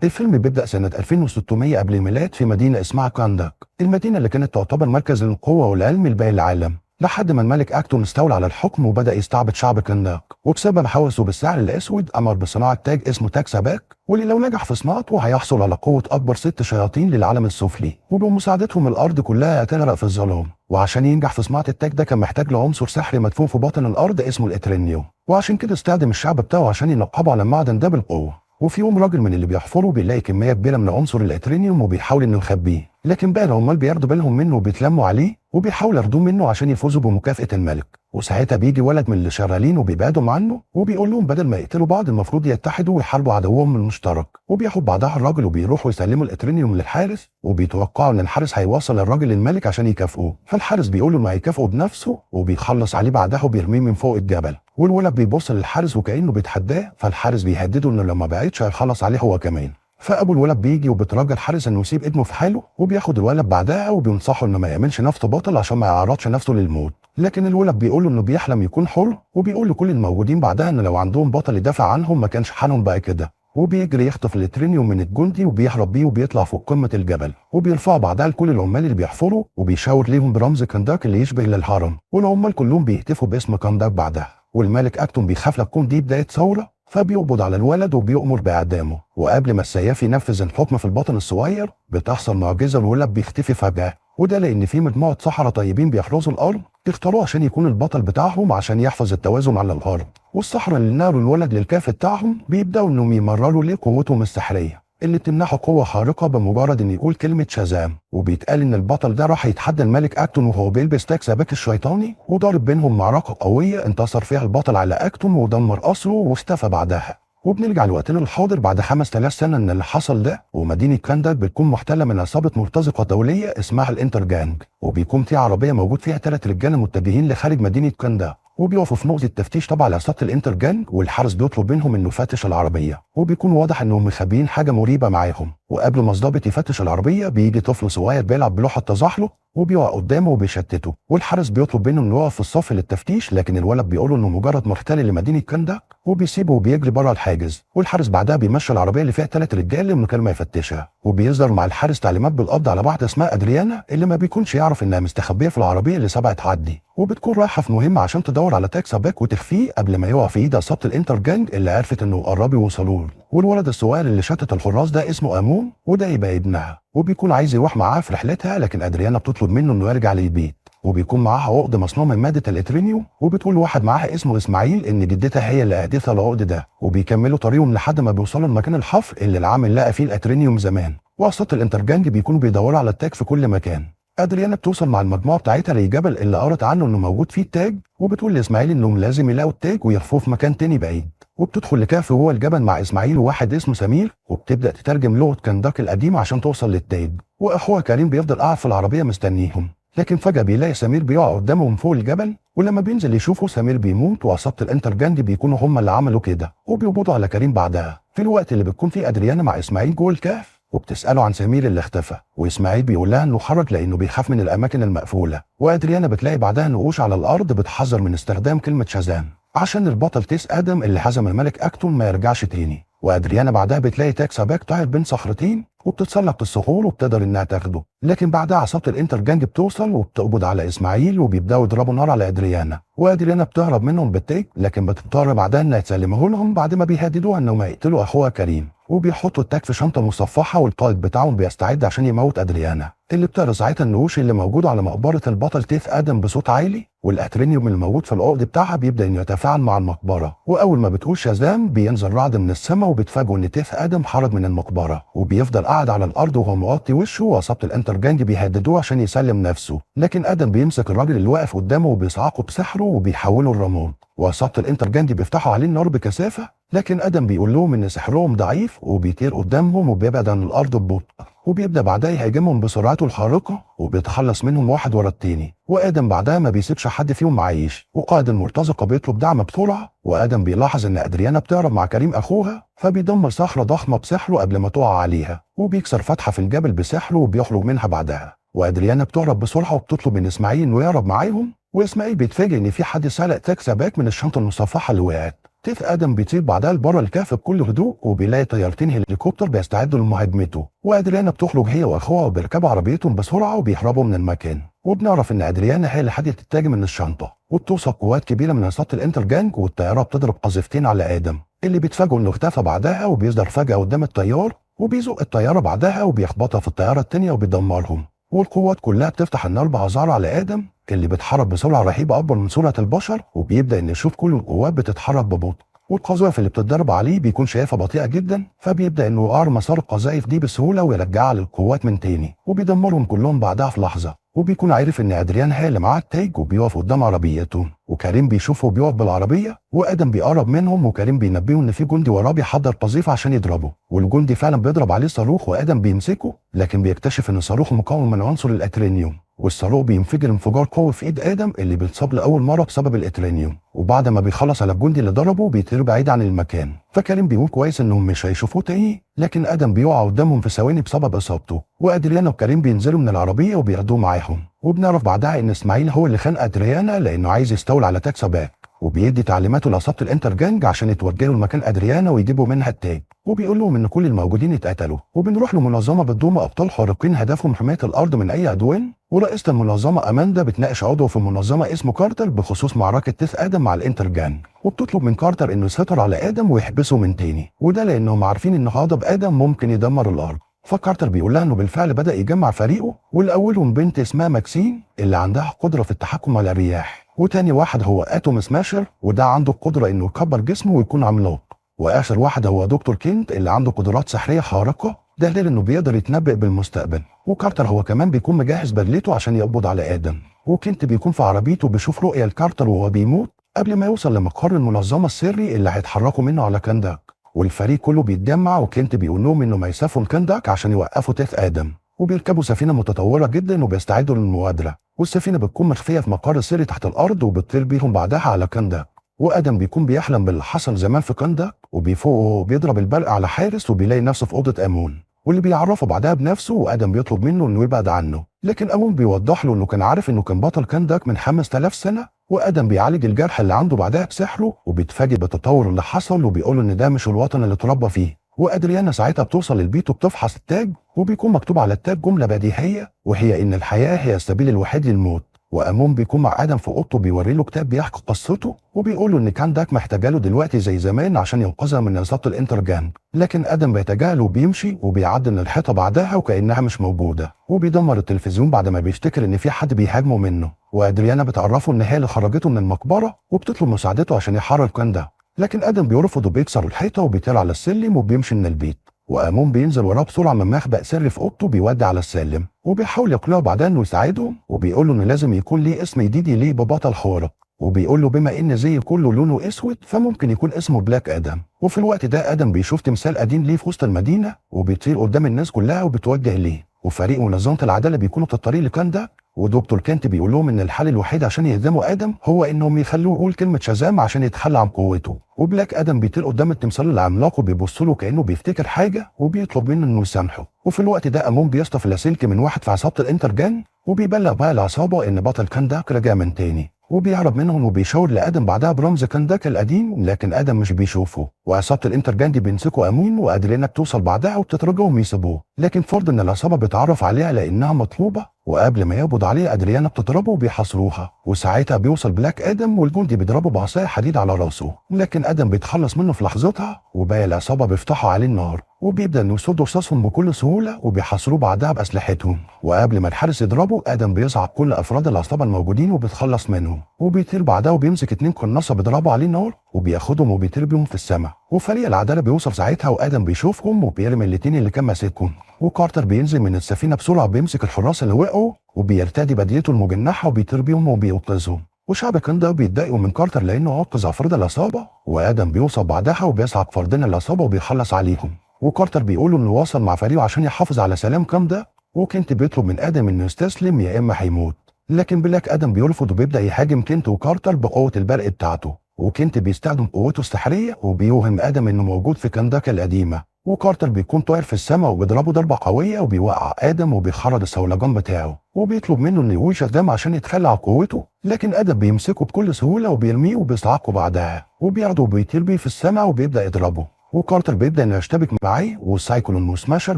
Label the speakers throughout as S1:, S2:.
S1: الفيلم بيبدأ سنة 2600 قبل الميلاد في مدينة اسمها كانداك، المدينة اللي كانت تعتبر مركز للقوة والعلم لباقي العالم، لحد ما الملك أكتون استولى على الحكم وبدأ يستعبد شعب كانداك، وبسبب هوسه بالسعر الأسود أمر بصناعة تاج اسمه تاج سباك، واللي لو نجح في صناعته هيحصل على قوة أكبر 6 شياطين للعالم السفلي، وبمساعدتهم الأرض كلها هتغرق في الظلام. وعشان ينجح في صناعة التاج ده كان محتاج لعنصر سحري مدفون في باطن الأرض اسمه الإترينيوم، وعشان كده استخدم الشعب بتاعه عشان ينقبوا على المعدن ده بالقوة. وفي يوم راجل من اللي بيحفروا بيلاقي كميه كبيره من عنصر الاترينيوم وبيحاول انه يخبيه، لكن باقي العمال بياخدوا بالهم منه وبيتلموا عليه وبيحاولوا ياخدوه منه عشان يفوزوا بمكافاه الملك. وساعتها بيجي ولد من اللي شغالين وبيبعدهم عنه وبيقول لهم بدل ما يقتلوا بعض المفروض يتحدوا ويحاربوا عدوهم المشترك. وبياخد بعدها الراجل وبيروحوا يسلموا الاترينيوم للحارس، وبيتوقعوا ان الحارس هيوصل الراجل للملك عشان يكافئوه، فالحارس بيقول له انه هيكافئه بنفسه وبيخلص عليه بعدها وبيرميه من فوق الجبل. والولد بيبص للحارس وكأنه بيتحداه، فالحارس بيهدده انه لو ما بعدش هيخلص عليه هو كمان. فابو الولد بيجي وبترجى الحارس انه يسيب ابنه في حاله، وبياخد الولد بعدها وبينصحه انه ما يعملش نفسه بطل عشان ما يعرضش نفسه للموت. لكن الولد بيقول له انه بيحلم يكون حر، وبيقول لكل الموجودين بعدها ان لو عندهم بطل يدافع عنهم ما كانش حالهم بقى كده. وبيجري يخطف الاترينيوم من الجندي وبيهرب بيه وبيطلع فوق قمه الجبل، وبيرفعه بعدها لكل العمال اللي بيحفروا وبيشاور ليهم برمز كنداك اللي يشبه للهرم، والعمال كلهم بيهتفوا باسم كنداك بعدها. والملك أكتون بيخاف لا تكون دي بداية ثورة، فبيقبض على الولد وبيؤمر بإعدامه. وقبل ما السياف ينفذ الحكم في الباطن الصغير بتحصل معجزة، الولد بيختفي فجأة، وده لأن في مجموعة سحرة طيبين بيحرسوا الأرض اختاروه عشان يكون البطل بتاعهم عشان يحفظ التوازن على الأرض. والسحرة اللي نقلوا الولد للكهف بتاعهم بيبدأوا إنهم يمرروا ليه قوتهم السحرية اللي بتمنحه قوة خارقة بمجرد إن يقول كلمة شازام. وبيتقال إن البطل ده راح يتحدى الملك أكتون وهو بيلبس تاج سباك الشيطاني، وضارب بينهم معركة قوية انتصر فيها البطل على أكتون ودمر قصره واختفى بعدها. وبنرجع لوقتنا الحاضر بعد 5000 سنة من اللي حصل ده، ومدينة كانداك بتكون محتلة من عصابة مرتزقة دولية اسمها الانتر جانج، وبيكون في عربية موجود فيها 3 رجالة متجهين لخارج مدينة كانداك، وبيقفوا في نقطة تفتيش تبع لعصابة الانتر جانج، والحارس بيطلب منهم انه يفتش العربية، وبيكون واضح انهم مخبيين حاجة مريبة معاهم. وقبل ما الضابط يفتش العربية بيجي طفل صغير بيلعب بلوحة تزحلق وبيقع قدامه وبيشتته، والحارس بيطلب منه انه يقف في الصف للتفتيش، لكن الولد بيقول له انه مجرد محتل لمدينة كانداك وبيسيبه وبيجري بره الحاجز. والحارس بعدها بيمشي العربية اللي فيها 3 رجال من غير ما يفتشها، وبيصدر مع الحارس تعليمات بالقبض على واحدة اسمها ادريانا اللي ما بيكونش يعرف انها مستخبية في العربية اللي سبقت تعدي، وبتكون رايحة في مهمة عشان تدور على تاج سباك وتخفيه قبل ما يقع في ايد عصابة الانتر جانج اللي عرفت انه قرب يوصلوا. والولد الصغير اللي شتت الحراس ده اسمه امون، وده يبقى ابنها، وبيكون عايز يروح معاها في رحلتها، لكن ادريانا بتطلب منه انه يرجع للبيت، وبيكون معاها عقد مصنوع من ماده الاترينيوم، وبتقول لواحد معاها اسمه اسماعيل ان جدتها هي اللي اهدتها العقد ده. وبيكملوا طريقهم لحد ما بيوصلوا لمكان الحفر اللي العامل لقى فيه الاترينيوم زمان، واساطير الانترجانج بيكونوا بيدوروا على التاج في كل مكان. ادريانا بتوصل مع المجموعه بتاعتها للجبل اللي قرت عنه انه موجود فيه التاج، وبتقول لاسماعيل انهم لازم يلاقوا التاج ويخفوه في مكان تاني بعيد. وبتدخل لكهف جوه الجبل مع اسماعيل وواحد اسمه سمير، وبتبدا تترجم لغه كنداك القديمه عشان توصل للتاج. واخوها كريم بيفضل قاعد في العربيه مستنيهم، لكن فجاه بيلاقي سمير بيقع قدامهم فوق الجبل، ولما بينزل يشوفه سمير بيموت، وعصابه الانترجاند بيكونوا هم اللي عملوا كده، وبيقبضوا على كريم بعدها. في الوقت اللي بتكون فيه ادريانا مع اسماعيل جوه الكهف وبتساله عن سمير اللي اختفى، واسماعيل بيقول لها انه خرج لانه بيخاف من الاماكن المقفوله. وادريانا بتلاقي بعدها نقوش على الارض بتحذر من استخدام كلمه شازام عشان البطل تيس ادم اللي هزم الملك اكتون ما يرجعش تاني. وادريانا بعدها بتلاقي تاج سباك طاير بين صخرتين وبتتسلق الصخور وبتقدر انها تاخده، لكن بعدها عصابه الانتر جانج بتوصل وبتقبض على اسماعيل وبيبداوا يضربوا نار على ادريانا، وادريانا بتهرب منهم بالتاج، لكن بتضطر بعدها انها تسلمه لهم بعد ما بيهددوها انهم هيقتلوا اخوها كريم. وبيحطوا التاج في شنطه مصفحه، والقائد بتاعهم بيستعد عشان يموت ادريانا اللي بتقرا ساعتها النقوش اللي موجوده على مقبره البطل تيث ادم بصوت عالي، والاترينيوم الموجود في العقد بتاعها بيبدا انه يتفاعل مع المقبره. واول ما بتقول شازام بينزل رعد من السماء وبتفاجئوا ان تيث ادم خرج من المقبره، وبيفضل قاعد على الارض وهو مغطي وشه، وعصابه الانتر جانج بيهددوه عشان يسلم نفسه، لكن ادم بيمسك الراجل اللي واقف قدامه وبيصعقه بسحره وبيحوله لرماد، وعصابه الانتر جانج بيفتحوا عليه النار بكثافه، لكن ادم بيقول لهم ان سحرهم ضعيف وبيطير قدامهم وبيبعد عن الارض ببطء، وبيبدا بعدها يهاجمهم بسرعته الخارقه وبيتخلص منهم واحد ورا التاني. وادم بعدها ما بيسيبش حد فيهم عايش، وقائد المرتزقه بيطلب دعم بسرعه، وادم بيلاحظ ان ادريانا بتهرب مع كريم اخوها، فبيدمر صخره ضخمه بسحره قبل ما تقع عليها، وبيكسر فتحه في الجبل بسحره وبيخرج منها بعدها. وادريانا بتهرب بسرعه وبتطلب من اسماعيل انه يهرب معاهم، واسماعيل بيتفاجئ ان في حد سرق تاج سباك من الشنطه المصفحه اللي وقعت، تيث ادم بيطير بعدها لبره الكهف بكل هدوء وبيلاقي طيارتين هليكوبتر بيستعدوا لمهاجمته، وادريانا بتخرج هي واخوها وبيركبوا عربيتهم بسرعه وبيهربوا من المكان. وبنعرف ان ادريانا هي اللي خدت التاج من الشنطه، وبتوصل قوات كبيره من عصابه الانتر جانج والطياره بتضرب قذيفتين على ادم اللي بيتفاجئوا انه اختفى بعدها، وبيظهر فجاه قدام الطيار وبيزق الطياره بعدها وبيخبطها في الطياره التانيه وبيدمرهم. والقوات كلها بتفتح النار بعذار على ادم اللي بيتحرك بسرعه رهيبه اكبر من سرعه البشر، وبيبدا ان يشوف كل القوات بتتحرك ببطء، والقذائف اللي بتتضرب عليه بيكون شايفها بطيئه جدا، فبيبدا انه يقار مسار القذائف دي بسهوله ويرجعها للقوات من تاني وبيدمرهم كلهم بعدها في لحظه. وبيكون عارف ان ادريان هي اللي معاه التاج وبيقف قدام عربيته، وكريم بيشوفه وبيقف بالعربيه، وادم بيقرب منهم وكريم بينبهه ان في جندي وراه بيحضر قذيفه عشان يضربه، والجندي فعلا بيضرب عليه صاروخ وادم بيمسكه، لكن بيكتشف ان الصاروخ مكون من عنصر الاترينيوم، والصاروخ بينفجر انفجار قوي في ايد ادم اللي بيتصاب لاول مره بسبب الاترينيوم. وبعد ما بيخلص على الجندي اللي ضربه بيطير بعيد عن المكان، فكريم بيقول كويس انهم مش هيشوفوه تاني، لكن ادم بيقع قدامهم في ثواني بسبب اصابته، وادريانا وكريم بينزلوا من العربيه وبياخدوه معاهم. وبنعرف بعدها ان اسماعيل هو اللي خان ادريانا لانه عايز يستولي على تاج سباك، وبيدي تعليماته لعصابه الانتر جانج عشان يتوجهوا لمكان ادريانا ويجيبوا منها التاج، وبيقول لهم ان كل الموجودين اتقتلوا. وبنروح لمنظمه بتضم ابطال خارقين هدفهم حمايه الارض من اي عدوان، ورئيسه المنظمه اماندا بتناقش عضو في المنظمه اسمه كارتر بخصوص معركه تيث ادم مع الانتر جانج، وبتطلب من كارتر انه يسيطر على ادم ويحبسه من تاني، وده لانهم عارفين ان غضب ادم ممكن يدمر الارض. فكارتر بيقول لها انه بالفعل بدا يجمع فريقه، والاولهم بنت اسمها ماكسين اللي عندها قدره في التحكم على الرياح، وتاني واحد هو اتوم سماشر وده عنده القدره انه يكبر جسمه ويكون عملاق، واخر واحد هو دكتور كينت اللي عنده قدرات سحريه خارقه، ده غير انه بيقدر يتنبأ بالمستقبل. وكارتر هو كمان بيكون مجهز بدلته عشان يقبض على ادم، وكينت بيكون في عربيته بيشوف رؤيه لكارتر وهو بيموت قبل ما يوصل لمقر المنظمه السري اللي هيتحركوا منه على كانداك، والفريق كله بيتجمع وكينت بيقول لهم انهم هيسافروا كانداك عشان يوقفوا تيث ادم، وبيركبوا سفينه متطوره جدا وبيستعدوا للمغادره، والسفينه بتكون مخفيه في مقر سري تحت الارض وبتطير بيهم بعدها على كانداك. وادم بيكون بيحلم باللي حصل زمان في كانداك، وبيفوق وهو بيضرب البرق على حارس وبيلاقي نفسه في اوضه امون، واللي بيعرفه بعدها بنفسه، وادم بيطلب منه انه يبعد عنه، لكن امون بيوضح له انه كان عارف انه كان بطل كانداك من 5000 سنه، وادم بيعالج الجرح اللي عنده بعدها بسحره، وبيتفاجئ بالتطور اللي حصل وبيقول ان ده مش الوطن اللي اتربى فيه. وادريانا ساعتها بتوصل للبيت وبتفحص التاج، وبيكون مكتوب على التاج جمله بديهيه وهي ان الحياه هي السبيل الوحيد للموت. وامون بيكون مع ادم في اوضته بيوري له كتاب بيحكي قصته، وبيقول له ان كانداك محتاجه له دلوقتي زي زمان عشان ينقذها من عصابه الانتر جانج، لكن ادم بيتجاهله وبيمشي وبيعدي من الحيطه بعدها وكانها مش موجوده، وبيدمر التلفزيون بعد ما بيفتكر ان في حد بيهاجمه منه، وادريانا بتعرفه ان هي اللي خرجته من المقبره وبتطلب مساعدته عشان يحرر كانداك، لكن ادم بيرفض وبيكسر الحيطه وبيطير على السلم وبيمشي من البيت، وامون بينزل وراه بسرعه من مخبأ سري في اوضته بيودي على السلم، وبيحاول يقنعه بعدها انه يساعدهم، وبيقول له انه لازم يكون ليه اسم جديد يليق ببطل خارق، وبيقول له بما ان زي كله لونه اسود فممكن يكون اسمه بلاك ادم. وفي الوقت ده ادم بيشوف تمثال قديم ليه في وسط المدينه وبيطير قدام الناس كلها وبتوجه ليه، وفريق منظمه العداله بيكونوا في الطريق لكندا، ودكتور كنت بيقول لهم ان الحل الوحيد عشان يهزموا ادم هو انهم يخلوه يقول كلمه شازام عشان يتخلى عن قوته. وبلاك ادم بيطير قدام التمثال العملاق وبيبص له كانه بيفتكر حاجه وبيطلب منه انه يسامحه. وفي الوقت ده امون بيصطف اللاسلكي من واحد في عصابه الانتر جان وبيبلغ بقى العصابه ان بطل كانداك رجع من تاني، وبيهرب منهم وبيشاور لادم بعدها برمز كانداك القديم، لكن ادم مش بيشوفه، وعصابه الانتر جان دي بيمسكوا امون وادرينا بتوصل بعدها وبتترجاهم يسيبوه، لكن فرض ان العصابه بيتعرف عليها لانها مطلوبه، وقبل ما يقبض عليه ادريانا بتضربه وبيحاصروها، وساعتها بيوصل بلاك ادم والجندي بيضربه بعصايه حديد على راسه، لكن ادم بيتخلص منه في لحظتها، وباقي العصابه بيفتحوا عليه النار وبيبدا انه يصدوا رصاصهم بكل سهوله وبيحاصروه بعدها باسلحتهم، وقبل ما الحارس يضربه ادم بيصعد كل افراد العصابه الموجودين وبيتخلص منهم، وبيطير بعدها وبيمسك 2 قناصه بيضربوا عليه نار وبياخدهم وبيطير بيهم في السماء، وفريق العداله بيوصل ساعتها وادم بيشوفهم وبيرمي الاتنين اللي كان ماسكهم، وكارتر بينزل من السفينه بسرعه بيمسك الحراس اللي وقعوا وبيرتدي بدلته المجنحه وبيطير بيهم وبينقذهم، وشعب كندا بيتضايقوا من كارتر لانه انقذ افراد العصابه، وادم بيوصل بعدها وبيسعد فردين العصابه وبيخلص عليهم، وكارتر بيقول انه واصل مع فريقه عشان يحافظ على سلام كندا، وكنت بيطلب من ادم انه يستسلم يا اما هيموت، لكن بلاك ادم بيرفض وبيبدا يهاجم كنت وكارتر بقوه البرق بتاعته، وكنت بيستخدم قوته السحريه وبيوهم ادم انه موجود في كنداك القديمه، وكارتر بيكون طاير في السماء وبيضربه ضربة قوية وبيوقع آدم وبيخرج الصولجان بتاعه وبيطلب منه إنه يقول قدام عشان يتخلى عن قوته، لكن آدم بيمسكه بكل سهولة وبيرميه وبيصعقه بعدها وبياخده وبيطير بيه في السماء وبيبدأ يضربه. وكارتر بيبدأ إنه يشتبك معاه، والسايكلون وسماشر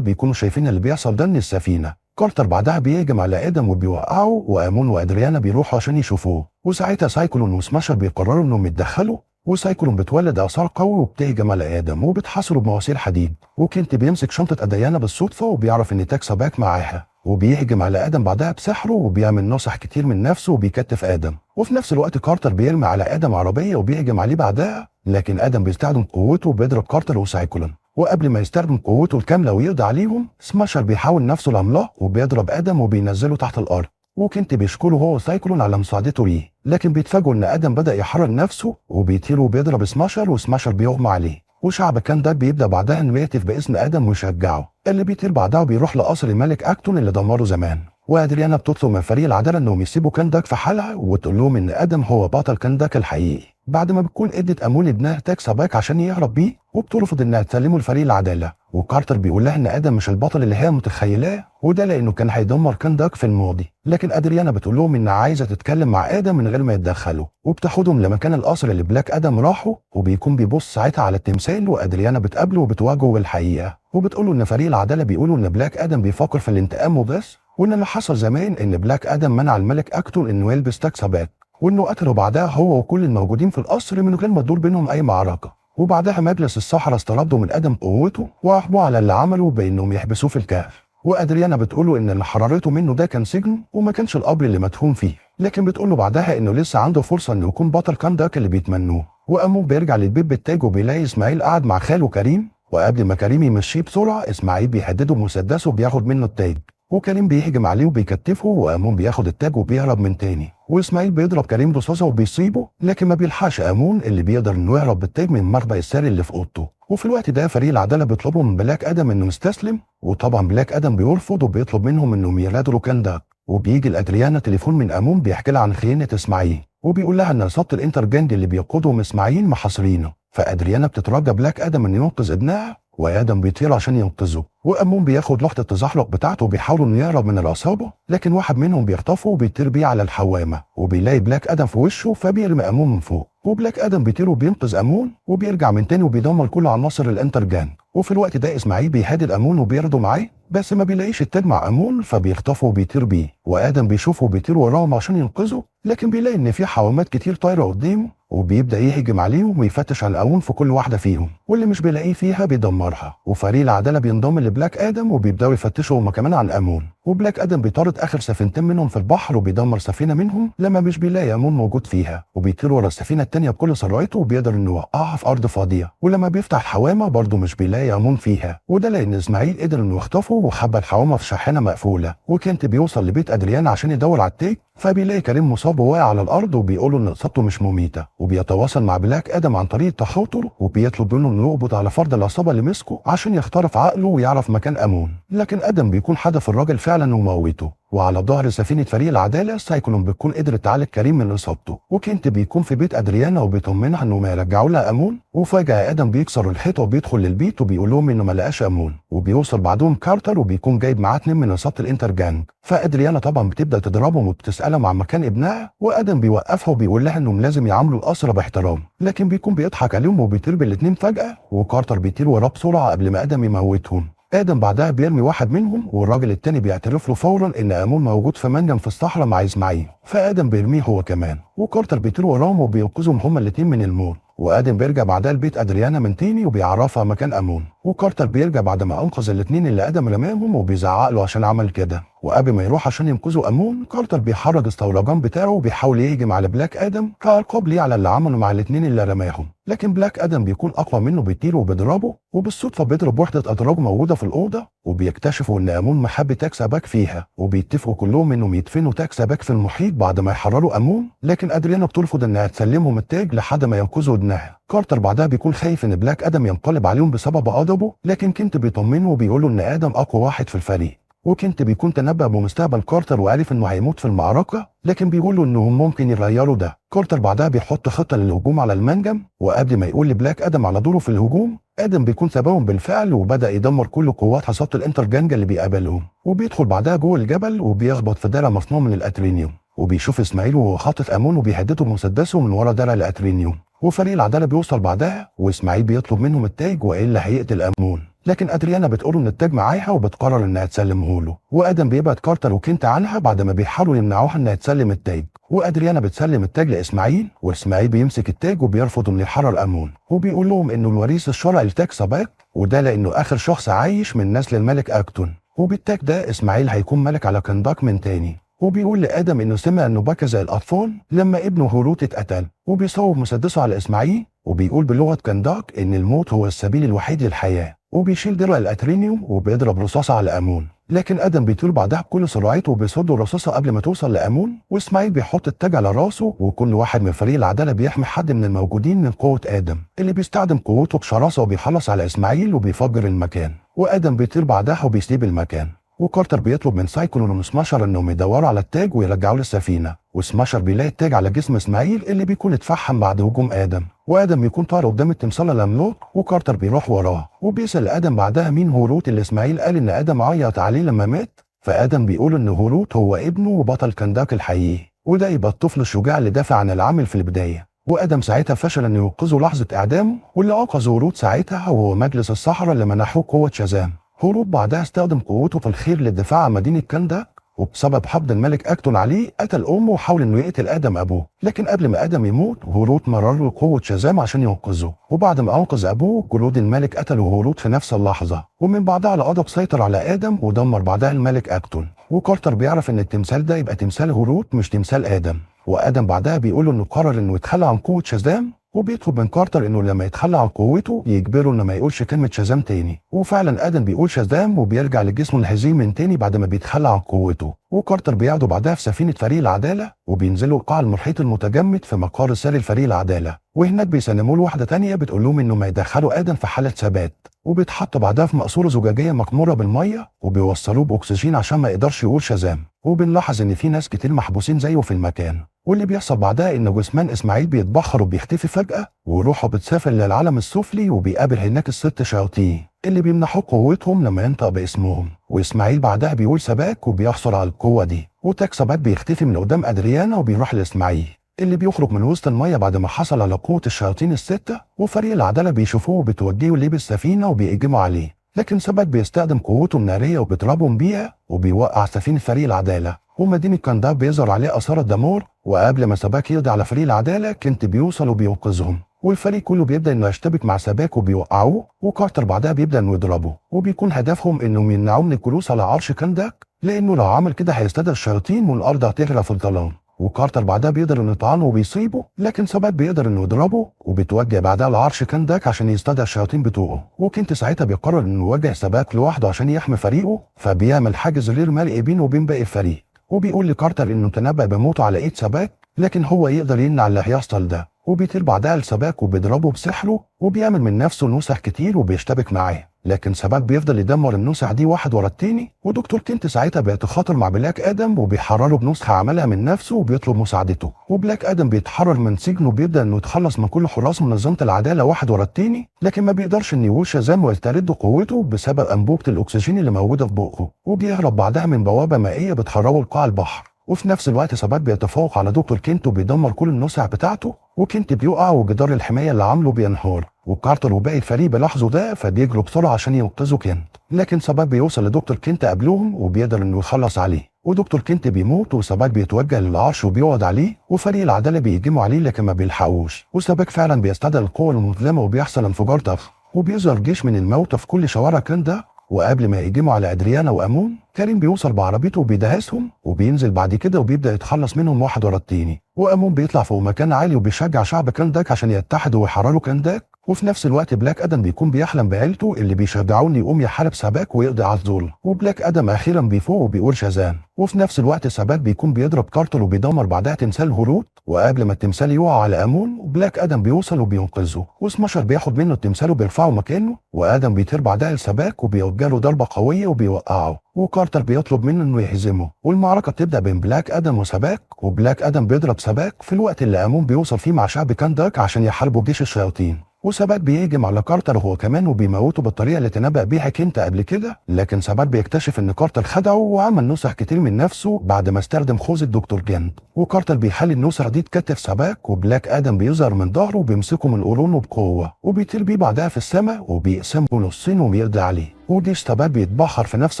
S1: بيكونوا شايفين اللي بيحصل ده من السفينة. كارتر بعدها بيهجم على آدم وبيوقعه، وآمون وأدريانا بيروحوا عشان يشوفوه، وساعتها سايكلون وسماشر بيقرروا إنهم يتدخلوا، وسايكلون بتولد اعصار قوي وبتهجم على ادم وبتحاصره بمواسير حديد. وكنت بيمسك شنطه ادريانا بالصدفه وبيعرف ان تاكسا باك معاها، وبيهجم على ادم بعدها بسحره وبيعمل نصح كتير من نفسه وبيكتف ادم. وفي نفس الوقت كارتر بيرمي على ادم عربيه وبيهجم عليه بعدها، لكن ادم بيستخدم قوته وبيضرب كارتر وسايكلون. وقبل ما يستخدم قوته الكامله ويقضي عليهم، سماشر بيحاول نفسه العملاق وبيضرب ادم وبينزله تحت الارض. وكنت بيشكره هو وسايكلون على مساعدته ليه، لكن بيتفاجئوا ان ادم بدا يحرر نفسه وبيطير وبيضرب سماشر، وسماشر بيغمى عليه. وشعب كان ده بيبدا بعدها انه يهتف باسم ادم ويشجعه. اللي بيطير بعدها وبيروح لقصر الملك اكتون اللي دمره زمان. وادريانا بتطلب من فريق العداله انهم يسيبوا كنداك في حالها وتقول لهم ان ادم هو بطل كنداك الحقيقي، بعد ما بتكون ادت امون ابنها تاكسا باك عشان يهرب بيه، وبترفض انها تسلمه لفريق العداله. وكارتر بيقول لها ان ادم مش البطل اللي هي متخيلاه، وده لانه كان هيدمر كنداك في الماضي. لكن ادريانا بتقول لهم انها عايزه تتكلم مع ادم من غير ما يتدخلوا، وبتاخدهم لمكان القصر اللي بلاك ادم راحه، وبيكون بيبص ساعتها على التمثال، وادريانا بتقابله وبتواجهه بالحقيقه، وبتقول له ان فريق العداله بيقولوا ان بلاك ادم بيفكر في الانتقام وبس، وان اللي حصل زمان ان بلاك ادم منع الملك اكتون انه يلبس تاكسا باك، وانه قتله بعدها هو وكل الموجودين في القصر من غير ما تدور بينهم اي معركه. وبعدها مجلس السحرة استردوا من ادم قوته واحبوا على اللي عمله بانهم يحبسوه في الكهف. وادريانا بتقوله ان اللي حررته منه ده كان سجن وما كانش القبر اللي مدفون فيه، لكن بتقوله بعدها انه لسه عنده فرصه انه يكون بطل كنداك اللي بيتمنوه. وامون بيرجع للبيت بالتاج وبيلاقي اسماعيل قاعد مع خاله كريم، وقبل ما كريم يمشيه بسرعه اسماعيل بيهدده بمسدسه وبياخد منه التاج، وكريم بيهجم عليه وبيكتفه، وامون بياخد التاج وبيهرب من تاني. واسماعيل بيضرب كريم رصاصه وبيصيبه، لكن ما بيلحقش امون اللي بيقدر انه يهرب بالتاج من مخبأ الساري اللي في اوضته. وفي الوقت ده فريق العداله بيطلبوا من بلاك ادم انه يستسلم، وطبعا بلاك ادم بيرفض وبيطلب منهم انهم يغادروا كنداك. وبيجي لادريانا تليفون من امون بيحكي لها عن خيانه اسماعيل، وبيقول لها ان عصابه الانترجاند اللي بيقودهم اسماعيل محاصرينه. فادريانا بتترجى بلاك ادم انه ينقذ ابنها، وادم بيطير عشان ينقذه. وامون بياخد لوحه التزحلق بتاعته وبيحاولوا انه يهرب من العصابه، لكن واحد منهم بيخطفه وبيطير بيه على الحوامه، وبيلاقي بلاك ادم في وشه فبيرمي امون من فوق. وبلاك ادم بيطير وبينقذ امون وبيرجع من تاني وبيدمر كل عناصر الانترجان. وفي الوقت ده اسماعيل بيهدد امون وبياخده معاه، بس ما بيلاقيش التاج مع امون فبيخطفه وبيطير بيه. وادم بيشوفه وبيطير وراهم عشان ينقذه، لكن بيلاقي ان في حوامات كتير طايره قدامه، وبيبدا يهجم عليهم ويفتش عن امون في كل واحده فيهم، واللي مش بيلاقيه فيها بيدمرها. وفريق العداله بينضم لبلاك ادم وبيبداوا يفتشوا هما كمان عن امون. وبلاك ادم بيطارد اخر سفينتين منهم في البحر وبيدمر سفينه منهم لما مش بيلاقي امون موجود فيها، وبيطير ورا السفينه التانيه بكل سرعته وبيقدر انه يوقعها في ارض فاضيه. ولما بيفتح الحوامه برضه مش بيلاقي امون فيها، وده لان اسماعيل قدر انه يخطفه وحبى الحوامه في شاحنه مقفوله. وكنت بيوصل لبيت ادريانا عشان يدور على التاج، فبيلاقي كريم مصاب وواقع على الارض وبيقوله ان اصابته مش مميته، وبيتواصل مع بلاك ادم عن طريق التخاطر وبيطلب منه انه يقبض على فرد العصابه اللي مسكه عشان يخترق عقله ويعرف مكان امون. لكن ادم بيكون حدف الراجل فعلا وموته. وعلى ظهر سفينه فريق العداله سايكلون بتكون قدرت تعالج كريم من اصابته، وكنت بيكون في بيت ادريانا وبيطمنها انه ما يرجعوا لها امون. وفجاه ادم بيكسر الحيطه وبيدخل للبيت وبيقول لهم انه ما لقاش امون، وبيوصل بعدهم كارتر وبيكون جايب معاه 2 من عصابه الانترجانج. فادريانا طبعا بتبدا تضربهم وبتسالهم عن مكان ابنها، وادم بيوقفها وبيقول لها انهم لازم يعاملوا الاسرى باحترام، لكن بيكون بيضحك عليهم وبيطير بالاتنين فجاه، وكارتر بيطير وراه بسرعه قبل ما ادم يموتهم. ادم بعدها بيرمي واحد منهم، والراجل التاني بيعترف له فورا ان امون موجود في منجم في الصحراء مع اسماعيل، فادم بيرميه هو كمان. وكارتر بيطير وراهم وبينقذهم هما الاتنين من الموت. وادم بيرجع بعدها لبيت ادريانا من تاني وبيعرفها مكان امون. وكارتر بيرجع بعد ما انقذ الاتنين اللي ادم رماهم وبيزعق له عشان عمل كده. وقبل ما يروح عشان ينقذوا امون، كارتر بيحرك الصولجان بتاعه وبيحاول يهجم على بلاك ادم كعقاب ليه على اللي عمله مع الاتنين اللي رماهم، لكن بلاك ادم بيكون اقوى منه بيطير وبيضربه، وبالصدفه بيضرب وحده ادراج موجوده في الاوضه، وبيكتشفوا ان امون محب تاكسا باك فيها، وبيتفقوا كلهم انهم يدفنوا تاكسا باك في المحيط بعد ما يحرروا امون. لكن ادريانا بترفض انها تسلمهم التاج لحد ما ينقذوا ابنها. كارتر بعدها بيكون خايف ان بلاك ادم ينقلب عليهم بسبب غضبه، لكن كنت بيطمنه وبيقوله ان ادم اقوى واحد في الفريق. وكنت بيكون تنبأ بمستقبل كارتر وعارف انه هيموت في المعركة، لكن بيقولوا انهم ممكن يغيروا ده. كارتر بعدها بيحط خطة للهجوم على المنجم، وقبل ما يقول لبلاك ادم على دوره في الهجوم، ادم بيكون سبقهم بالفعل وبدأ يدمر كل قوات حصاد الانترجانجا اللي بيقابلهم، وبيدخل بعدها جوه الجبل وبيخبط في درع مصنوع من الاترينيوم، وبيشوف اسماعيل وهو خاطف امون وبيهدده بمسدسه من ورا درع الاترينيوم. وفريق العداله بيوصل بعدها، واسماعيل بيطلب منهم التاج والا هيقتل امون، لكن ادريانا بتقوله ان التاج معاها وبتقرر انها تسلمه له. وادم بيبعد كارتر وكنت عنها بعد ما بيحاولوا يمنعوها انها تسلم التاج، وادريانا بتسلم التاج لاسماعيل، واسماعيل بيمسك التاج وبيرفض انه يحرر امون، وبيقول لهم انه الوريث الشرعي لتاج سباك، وده لانه اخر شخص عايش من نسل الملك اكتون، وبالتاج ده اسماعيل هيكون ملك على كنداك من تاني. وبيقول لادم انه سمع انه بكى زي الاطفال لما ابنه هوروت اتقتل، وبيصوب مسدسه على اسماعيل، وبيقول بلغه كنداك ان الموت هو السبيل الوحيد للحياه، وبيشيل درع الاترينيوم وبيضرب رصاصه على امون، لكن ادم بيطير بعدها بكل سرعته وبيصد الرصاصه قبل ما توصل لامون، واسماعيل بيحط التاج على راسه، وكل واحد من فريق العداله بيحمي حد من الموجودين من قوه ادم اللي بيستخدم قوته بشراسه وبيخلص على اسماعيل وبيفجر المكان، وادم بيطير بعدها وبيسيب المكان. وكارتر بيطلب من سايكلون وسماشر انهم يدوروا على التاج ويرجعوه للسفينه، وسماشر بيلاقي التاج على جسم اسماعيل اللي بيكون اتفحم بعد هجوم ادم، وادم بيكون طار قدام التمثال العملاق، وكارتر بيروح وراه وبيسال ادم بعدها مين هوروت اللي اسماعيل قال ان ادم عيط عليه لما مات، فادم بيقول ان هوروت هو ابنه وبطل كنداك الحقيقي، وده يبقى الطفل الشجاع اللي دافع عن العمل في البدايه. وادم ساعتها فشل انه ينقذه لحظه اعدامه، واللي انقذ هوروت ساعتها هو مجلس الصحراء اللي منحوه قوه شازام. هوروت بعدها استخدم قوته في الخير للدفاع عن مدينة كنداك، وبسبب حقد الملك أكتون عليه قتل أمه وحاول إنه يقتل آدم أبوه، لكن قبل ما آدم يموت هوروت مرر له قوة شازام عشان ينقذه، وبعد ما أنقذ أبوه جنود الملك قتلوا هوروت في نفس اللحظة، ومن بعدها على قدر سيطر على آدم ودمر بعدها الملك أكتون. وكارتر بيعرف إن التمثال ده يبقى تمثال هوروت مش تمثال آدم، وآدم بعدها بيقول إنه قرر إنه يتخلى عن قوة شازام، وبيطلب من كارتر انه لما يتخلى عن قوته يجبره انه ما يقولش كلمه شازام تاني، وفعلا ادم بيقول شازام وبيرجع لجسمه الهزيم من تاني بعد ما بيتخلى عن قوته. وكارتر بياخده بعدها في سفينه فريق العداله وبينزلوا القاع المحيط المتجمد في مقر ساري فريق العداله، وهناك بيسلموا له واحده تانيه بتقول لهم انه ما يدخلوا ادم في حاله ثبات، وبيتحط بعدها في مقصوره زجاجيه مكموره بالميه وبيوصلوه باكسجين عشان ما يقدرش يقول شازام. وبنلاحظ ان في ناس كتير محبوسين زيه في المكان، واللي بيحصل بعدها ان جثمان اسماعيل بيتبخر وبيختفي فجاه، وروحه بتسافر للعالم السفلي وبيقابل هناك الست شياطين اللي بيمنحوه قوتهم لما ينطق باسمهم، واسماعيل بعدها بيقول سباك وبيحصل على القوه دي، وتاج سباك بيختفي من قدام ادريانا وبيروح لاسماعيل اللي بيخرج من وسط الميه بعد ما حصل على قوه الشياطين السته، وفريق العداله بيشوفوه وبتوجهوا ليه بالسفينه وبيهجموا عليه، لكن سباك بيستخدم قوته الناريه وبيضربهم بيها وبيوقع سفينه فريق العداله، ومدينه كنداك بيظهر عليه اثار الدمار، وقبل ما سباك يقضي على فريق العداله كنت بيوصل وبينقذهم، والفريق كله بيبدا انه يشتبك مع سباك وبيوقعوه، وكارتر بعدها بيبدا انه يضربه، وبيكون هدفهم انهم يمنعوه من الجلوس على عرش كنداك، لانه لو عمل كده هيستدعي الشياطين والارض هتغرق في الظلام، وكارتر بعدها بيقدر انه يطعنه وبيصيبه، لكن سباك بيقدر انه يضربه وبيتوجه بعدها لعرش كنداك عشان يستدعي الشياطين بتوعه، وكنت ساعتها بيقرر انه يواجه سباك لوحده عشان يحمي فريقه، فبيعمل حاجز غير مرئي بينه وبين باقي الفريق، وبيقول لكارتر انه تنبأ بموته على ايد سباك، لكن هو يقدر يمنع اللي هيحصل ده، وبيطير بعدها لسباك وبيضربه بسحره وبيعمل من نفسه نسخ كتير وبيشتبك معاه، لكن سباك بيفضل يدمر النسخ دي واحد ورا التاني، ودكتور كنت ساعتها بيتخاطر مع بلاك ادم وبيحرره بنسخه عملها من نفسه وبيطلب مساعدته، وبلاك ادم بيتحرر من سجنه وبيبدا انه يتخلص من كل حراس منظمه العداله واحد ورا التاني، لكن ما بيقدرش انه يقول شازام ويسترد قوته بسبب انبوبه الاكسجين اللي موجوده في بقه، وبيهرب بعدها من بوابه مائيه بتخرجه لقاع البحر، وفي نفس الوقت سباك بيتفوق على دكتور كنت وبيدمر كل النسخ بتاعته، وكنت بيقع وجدار الحمايه اللي عامله بينهار، وكارتر وباقي الفريق بيلاحظوا ده فبيجروا بسرعه عشان ينقذوا كنت، لكن سباك بيوصل لدكتور كنت قبلهم وبيقدر انه يخلص عليه، ودكتور كنت بيموت وسباك بيتوجه للعرش وبيقعد عليه، وفريق العداله بيهجموا عليه لكن ما بيلحقوش، وسباك فعلا بيستدعي القوه المظلمه وبيحصل انفجار ضخم، وبيظهر جيش من الموتى في كل شوارع كندا، وقبل ما يهجموا على ادريانا وامون كريم بيوصل بعربيته وبيدهسهم وبينزل بعد كده وبيبدا يتخلص منهم واحد ورا التاني، وامون بيطلع فوق مكان عالي وبيشجع شعب كنداك عشان يتحدوا ويحرروا كنداك، وفي نفس الوقت بلاك ادم بيكون بيحلم بعيلته اللي بيشجعوه انه يقوم يحارب سباك ويقضي على الظلم، وبلاك ادم اخيرا بيفوق وبيقول شازام. وفي نفس الوقت سباك بيكون بيضرب كارتر وبيدمر بعدها تمثال هروت، وقبل ما التمثال يقع على امون بلاك ادم بيوصل وبينقذه، وسماشر بياخد منه التمثال وبيرفعه مكانه، وادم بيطير بعدها لسباك وبيوجه له ضربه قويه وبيوقعه، وكارتر بيطلب منه انه يهزمه، والمعركه بتبدا بين بلاك ادم وسباك، وبلاك ادم بيضرب سباك في الوقت اللي امون بيوصل فيه مع شعب كانداك عشان يحاربوا جيش الشياطين، وسباك بيهجم على كارتر هو كمان وبيموته بالطريقه اللي تنبأ بيها كنت قبل كده، لكن سباك بيكتشف ان كارتر خدعه وعمل نسخ كتير من نفسه بعد ما استخدم خوذه دكتور جنت، وكارتر بيخلي النسخ دي تكتف سباك، وبلاك ادم بيظهر من ظهره وبيمسكه من قرونه بقوه وبيطير بيه بعدها في السماء وبيقسمه نصين وبيقضي عليه، وجيش سباك بيتبحر في نفس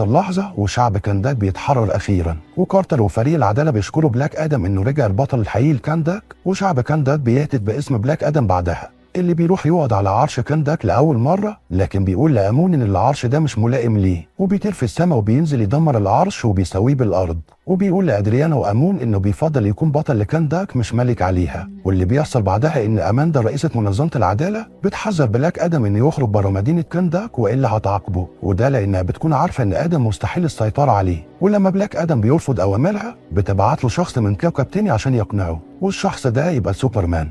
S1: اللحظه وشعب كانداك بيتحرر اخيرا، وكارتر وفريق العداله بيشكروا بلاك ادم انه رجع البطل الحقيقي لكانداك، وشعب كانداك بيهتف باسم بلاك ادم بعدها، اللي بيروح يقعد على عرش كانداك لأول مرة، لكن بيقول لأمون إن العرش ده مش ملائم ليه، وبيطير في السماء وبينزل يدمر العرش وبيسويه بالأرض، وبيقول لأدريانا وأمون إنه بيفضل يكون بطل لكانداك مش ملك عليها، واللي بيحصل بعدها إن أماندا رئيسة منظمة العدالة بتحذر بلاك آدم إنه يخرج بره مدينة كانداك وإلا هتعاقبه، وده لأنها بتكون عارفة إن آدم مستحيل السيطرة عليه، ولما بلاك آدم بيرفض أوامرها بتبعت له شخص من كوكب تاني عشان يقنعه، والشخص ده يبقى سوبرمان.